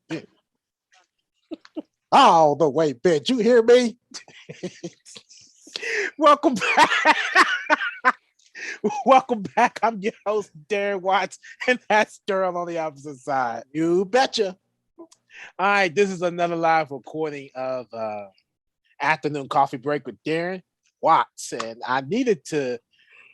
Bit. All the way, bitch. You hear me? Welcome back. Welcome back. I'm your host, Darren Watts, and that's Darren on the opposite side. You betcha. All right, this is another live recording of Afternoon Coffee Break with Darren Watts. And I needed to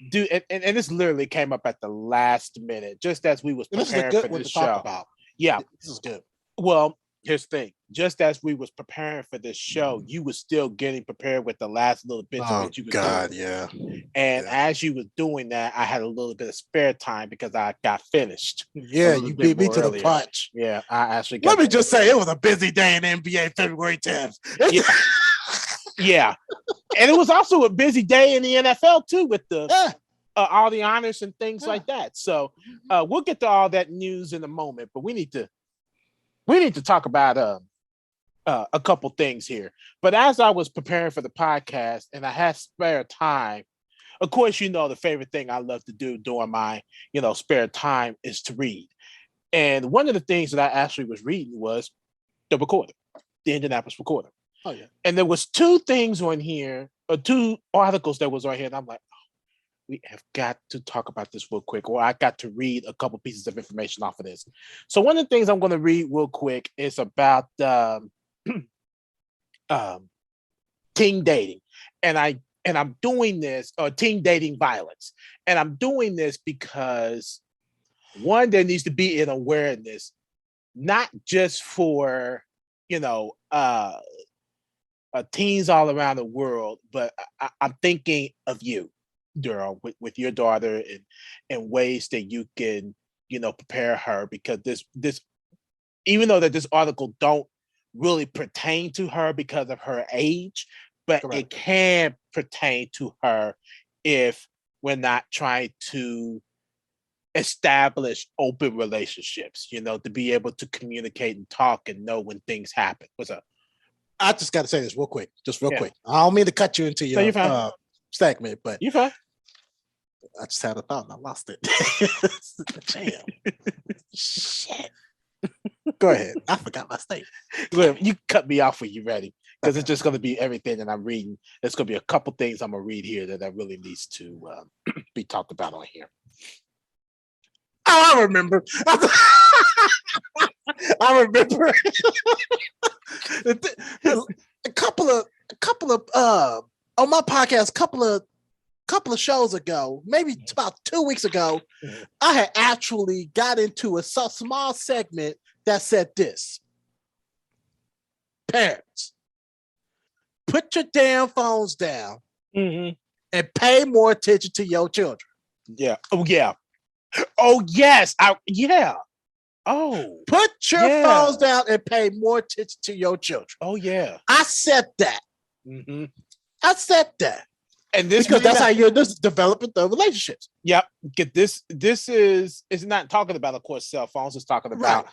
do and this literally came up at the last minute, just as we was This is a preparing good for one this to show. talk about. Yeah. This is good. Well, here's the thing. Just as we was preparing for this show, you was still getting prepared with the last little bits of what you was doing. Yeah. And Yeah. as you was doing that, I had a little bit of spare time because I got finished. Yeah, you beat me to the punch. Yeah, I actually got. Let me just say, it was a busy day in NBA February 10th. Yeah. Yeah. And it was also a busy day in the NFL too, with the all the honors and things like that. So we'll get to all that news in a moment, but we need to talk about a couple things here. But as I was preparing for the podcast and I had spare time, of course, you know, the favorite thing I love to do during my, spare time is to read. And one of the things that I actually was reading was the Recorder, the Indianapolis Recorder. Oh, yeah. And there was two things on here, or two articles that was on here. And I'm like, we have got to talk about this real quick, or I got to read a couple pieces of information off of this. So one of the things I'm going to read real quick is about teen dating, and I'm doing this, or teen dating violence, and I'm doing this because one, there needs to be an awareness, not just for teens all around the world, but I'm thinking of you, Daryl, with your daughter, and ways that you can prepare her, because this even though that this article don't really pertain to her because of her age, but Correct. It can pertain to her if we're not trying to establish open relationships, to be able to communicate and talk and know when things happen. What's up? I just got to say this real quick, quick. I don't mean to cut you into your segment, but you fine. I just had a thought and I lost it. Damn. Shit. Go ahead. I forgot my statement. Look, you cut me off when you're ready, because it's just going to be everything that I'm reading. There's going to be a couple things I'm going to read here that really needs to be talked about on here. Oh, I remember. I remember. a couple of on my podcast, couple of shows ago, maybe about 2 weeks ago, I had actually got into a small segment that said this: parents, put your damn phones down and pay more attention to your children. Yeah. Oh yeah. Oh yes. Yeah. Oh, put your phones down and pay more attention to your children. Oh yeah. I said that. Mm-hmm. I said that. And this, because that's how you're developing the relationships. Yep. Get this. This is not talking about, of course, cell phones. It's talking about,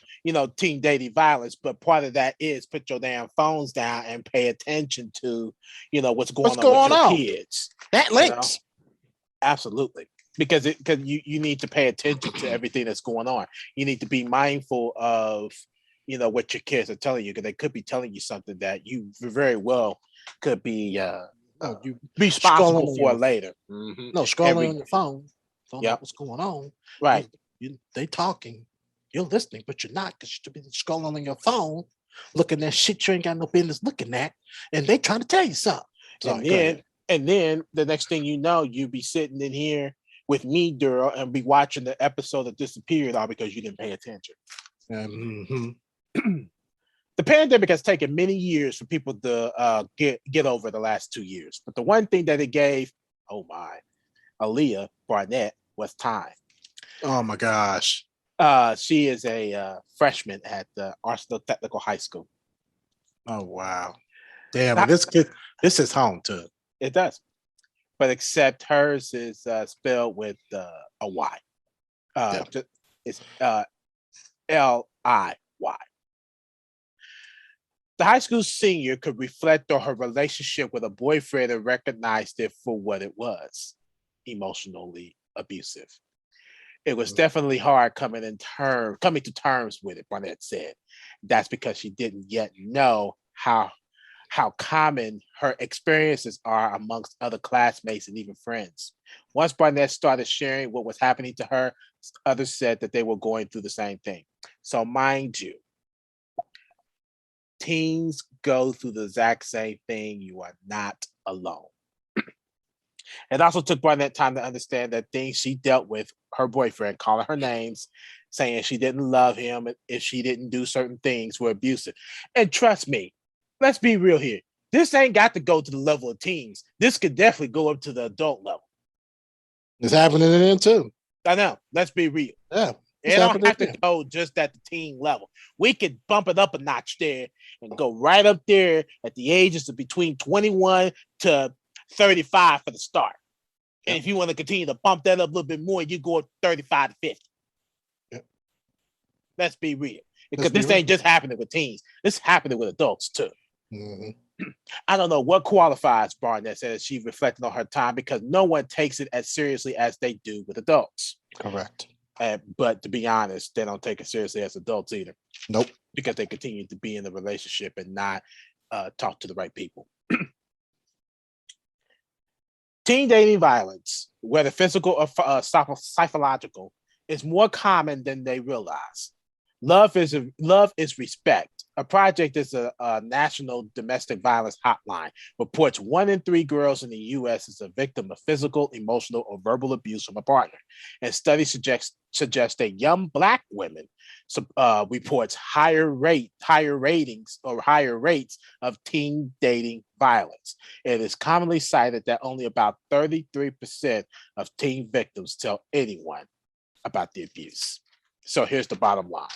teen dating violence. But part of that is put your damn phones down and pay attention to, what's going on with your kids. That links. Absolutely. Because you need to pay attention to everything that's going on. You need to be mindful of, what your kids are telling you, because they could be telling you something that you very well could be you be responsible for later. Mm-hmm. No, scrolling on your phone. Don't know what's going on. Right. They talking. You're listening, but you're not, because you should be scrolling on your phone, looking at shit you ain't got no business looking at, and they trying to tell you something. And then the next thing you know, you be sitting in here with me, Daryl, and be watching the episode that disappeared all because you didn't pay attention. Mm-hmm. The pandemic has taken many years for people to get over the last 2 years. But the one thing that it gave, Aaliyah Barnett, was time. Oh my gosh. She is a freshman at Arsenal Technical High School. Oh wow. Damn, this is home too. It does. But except hers is spelled with a Y. It's Liy. The high school senior could reflect on her relationship with a boyfriend and recognized it for what it was: emotionally abusive. It was definitely hard coming to terms with it, Barnett said. That's because she didn't yet know how common her experiences are amongst other classmates and even friends. Once Barnett started sharing what was happening to her, others said that they were going through the same thing. So mind you, teens go through the exact same thing. You are not alone. It also took Barnett time to understand that things she dealt with her boyfriend, calling her names, saying she didn't love him if she didn't do certain things were abusive. And trust me, let's be real here. This ain't got to go to the level of teens. This could definitely go up to the adult level. It's happening to them too. I know. Let's be real. Yeah. It don't have to go just at the teen level. We could bump it up a notch there and go right up there at the ages of between 21 to 35 for the start. Yep. And if you want to continue to bump that up a little bit more, you go up 35 to 50. Yep. Let's be real. Because this ain't just happening with teens. This is happening with adults too. Mm-hmm. I don't know what qualifies Barnett said she reflected on her time because no one takes it as seriously as they do with adults. Correct. But to be honest, they don't take it seriously as adults either. Nope. Because they continue to be in the relationship and not talk to the right people. Teen dating violence, whether physical or psychological, is more common than they realize. Love is respect. A project is a national domestic violence hotline. Reports 1 in 3 girls in the U.S. is a victim of physical, emotional, or verbal abuse from a partner. And studies suggest that young Black women reports higher ratings or higher rates of teen dating violence. It is commonly cited that only about 33% of teen victims tell anyone about the abuse. So here's the bottom line.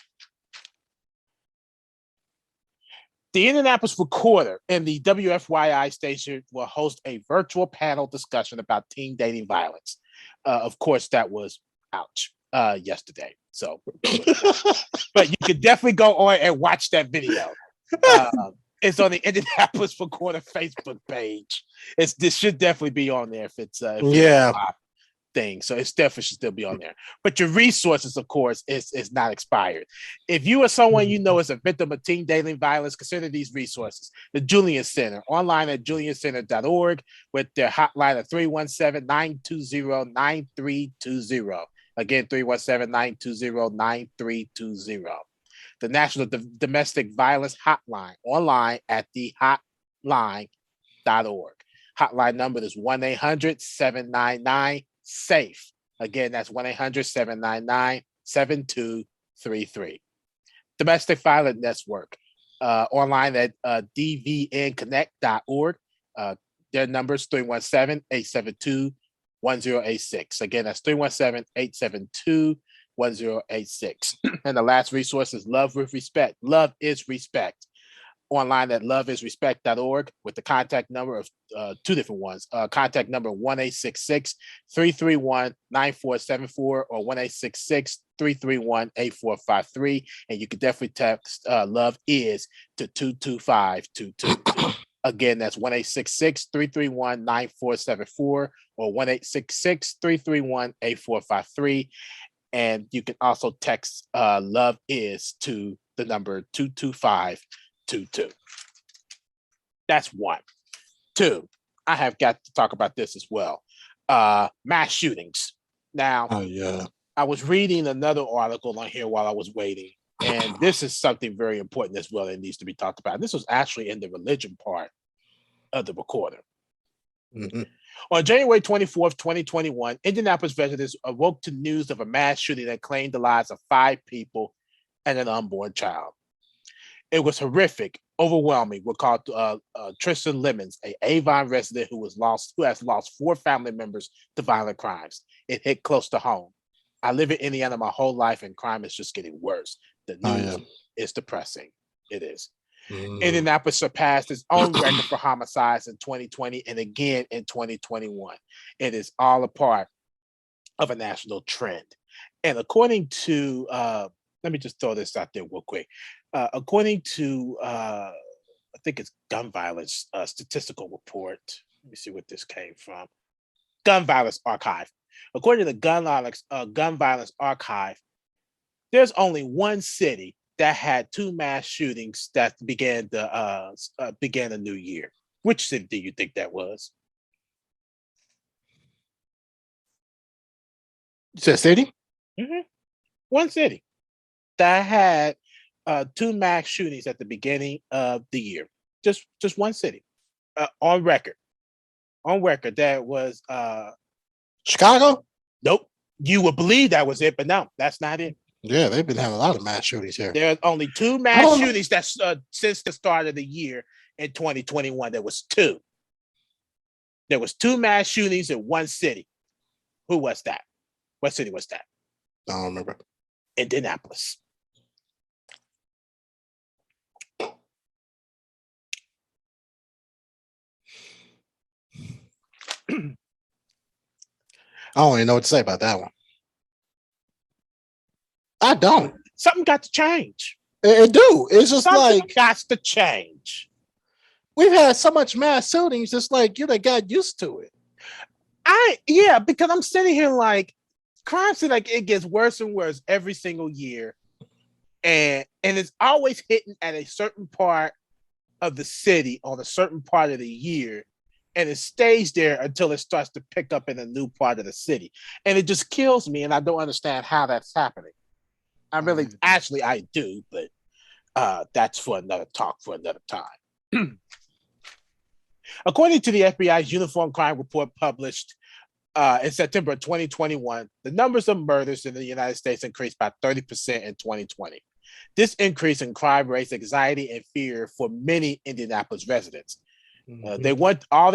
The Indianapolis Recorder and the WFYI station will host a virtual panel discussion about teen dating violence. Of course, that was yesterday. So, but you could definitely go on and watch that video. It's on the Indianapolis Recorder Facebook page. This should definitely be on there if it's thing. So it's definitely should still be on there. But your resources, of course, is not expired. If you are someone you know is a victim of teen dating violence, consider these resources. The Julian Center, online at juliancenter.org with their hotline of 317-920-9320. Again, 317-920-9320. The National Domestic Violence Hotline, online at the hotline.org. Hotline number is 1-800-799-SAFE. Again, that's 1-800-799-7233. Domestic Violence Network, online at dvnconnect.org. Their number is 317-872-1086. Again, that's 317-872-1086. And the last resource is Love with Respect. Love is Respect. Online at loveisrespect.org with the contact number of 2 different ones. Contact number 1-866-331-9474 or 1-866-331-8453. And you can definitely text Love Is to 22522. Again, that's 1-866-331-9474 or 1-866-331-8453. And you can also text Love Is to the number 22522. That's 1. 2, I have got to talk about this as well. Mass shootings. Now, I was reading another article on here while I was waiting, and this is something very important as well that needs to be talked about. This was actually in the religion part of the Recorder. Mm-hmm. On January 24th, 2021, Indianapolis residents awoke to news of a mass shooting that claimed the lives of 5 people and an unborn child. It was horrific, overwhelming. We're called Tristan Lemons, an Avon resident who has lost 4 family members to violent crimes. It hit close to home. I live in Indiana my whole life, and crime is just getting worse. The news is depressing. It is. Indianapolis surpassed its own record for homicides in 2020 and again in 2021. It is all a part of a national trend. And according to, let me just throw this out there real quick. According to, I think it's Gun Violence Statistical Report. Let me see what this came from. Gun Violence Archive. According to the gun violence archive, there's only one city that had two mass shootings that began the new year. Which city do you think that was? You said city? Mm-hmm. One city that had two mass shootings at the beginning of the year. Just one city on record. On record, that was Chicago? nope. You would believe that was it, but no, that's not it. Yeah, they've been having a lot of mass shootings here. There's only two mass shootings that's since the start of the year in 2021. There was two. There was two mass shootings in one city. Who was that? What city was that? I don't remember. Indianapolis. I don't even know what to say about that one. I don't. Something got to change. It do. It's just Something like got to change. We've had so much mass shootings. It's like you got used to it. Because I'm sitting here like crime seems like it gets worse and worse every single year, and it's always hitting at a certain part of the city on a certain part of the year, and it stays there until it starts to pick up in a new part of the city, and it just kills me, and I don't understand how that's happening. I do, but that's for another talk for another time. According to the FBI's Uniform Crime Report published in September 2021, the numbers of murders in the United States increased by 30% in 2020. This increase in crime raised anxiety and fear for many Indianapolis residents. They all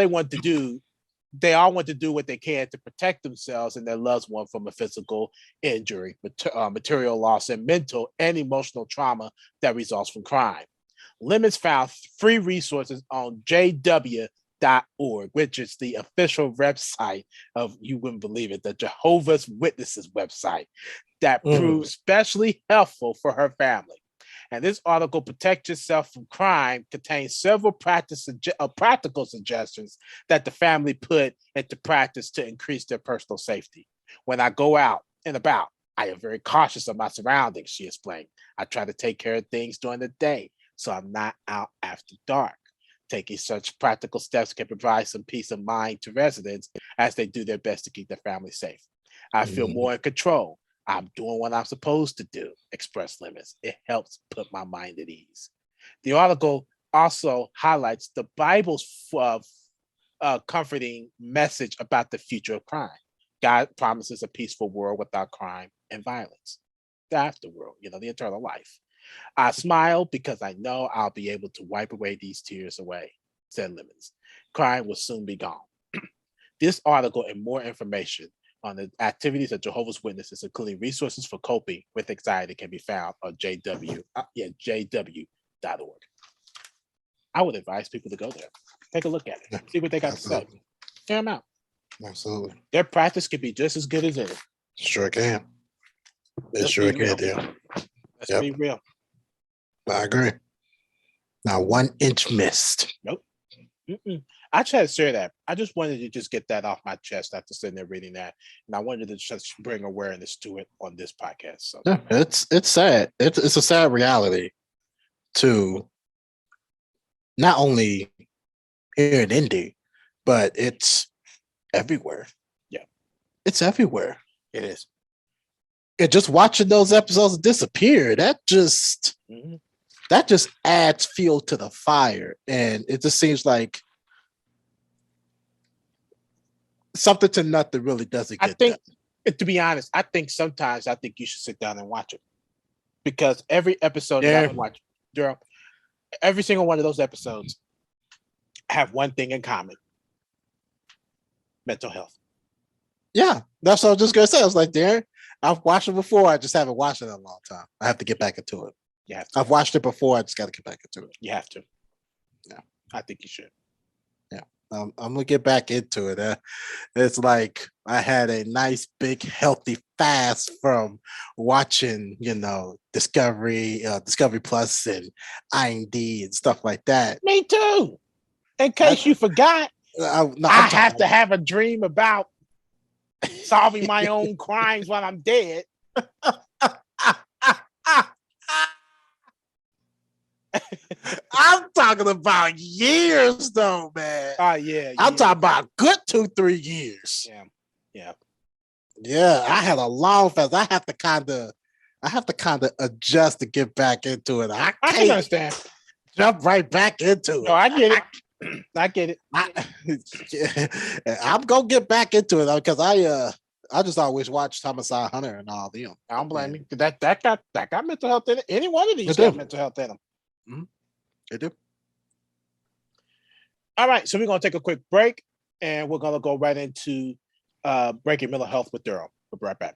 want to do what they can to protect themselves and their loved one from a physical injury, material loss, and mental and emotional trauma that results from crime. Lemons found free resources on jw.org, which is the official website of, you wouldn't believe it, the Jehovah's Witnesses website, that proved especially helpful for her family. And this article, Protect Yourself from Crime, contains several practical suggestions that the family put into practice to increase their personal safety. When I go out and about, I am very cautious of my surroundings, she explained. I try to take care of things during the day, so I'm not out after dark. Taking such practical steps can provide some peace of mind to residents as they do their best to keep their family safe. I feel more in control. I'm doing what I'm supposed to do, expressed Lemons. It helps put my mind at ease. The article also highlights the Bible's comforting message about the future of crime. God promises a peaceful world without crime and violence. The afterworld, the eternal life. I smile because I know I'll be able to wipe away these tears away, said Lemons. Crime will soon be gone. This article and more information on the activities of Jehovah's Witnesses, including resources for coping with anxiety, can be found on jw.org. I would advise people to go there. Take a look at it. See what they got to say. Hear them out. Absolutely. Their practice could be just as good as it. Sure can. It sure can, yeah. Let's be real. I agree. Not 1 inch missed. Nope. I tried to share that. I just wanted to just get that off my chest after sitting there reading that, and I wanted to just bring awareness to it on this podcast. So yeah, it's sad. It's a sad reality to not only here in Indy, but it's everywhere. Yeah, it's everywhere. It is. And just watching those episodes disappear, that just adds fuel to the fire, and it just seems like something to nothing really doesn't get done. To be honest, I think you should sit down and watch it, because every episode that I watch, Daryl, every single one of those episodes have one thing in common: mental health. Yeah, that's what I was just gonna say. I was like, Darren, I've watched it before. I just haven't watched it in a long time. I have to get back into it. You have to. I've watched it before. I just got to get back into it. You have to. Yeah, I think you should. Yeah, I'm gonna get back into it. It's like I had a nice, big, healthy fast from watching, Discovery Plus and IND and stuff like that. Me too. In case you forgot, I have to have a dream about solving my own crimes while I'm dead. I'm talking about years, though, man. Yeah. I'm talking about good 2-3 years. Yeah. I had a long fast. I have to kind of adjust to get back into it. I I can understand. Jump right back into it. No, I get it. I get it. I'm gonna get back into it because I just always watched Homicide Hunter and all them. I don't blame you. That got mental health in it. Any one of these got mental health in them. Mm-hmm. They do. All right, so we're gonna take a quick break, and we're gonna go right into breaking mental health with Darren. We'll be right back.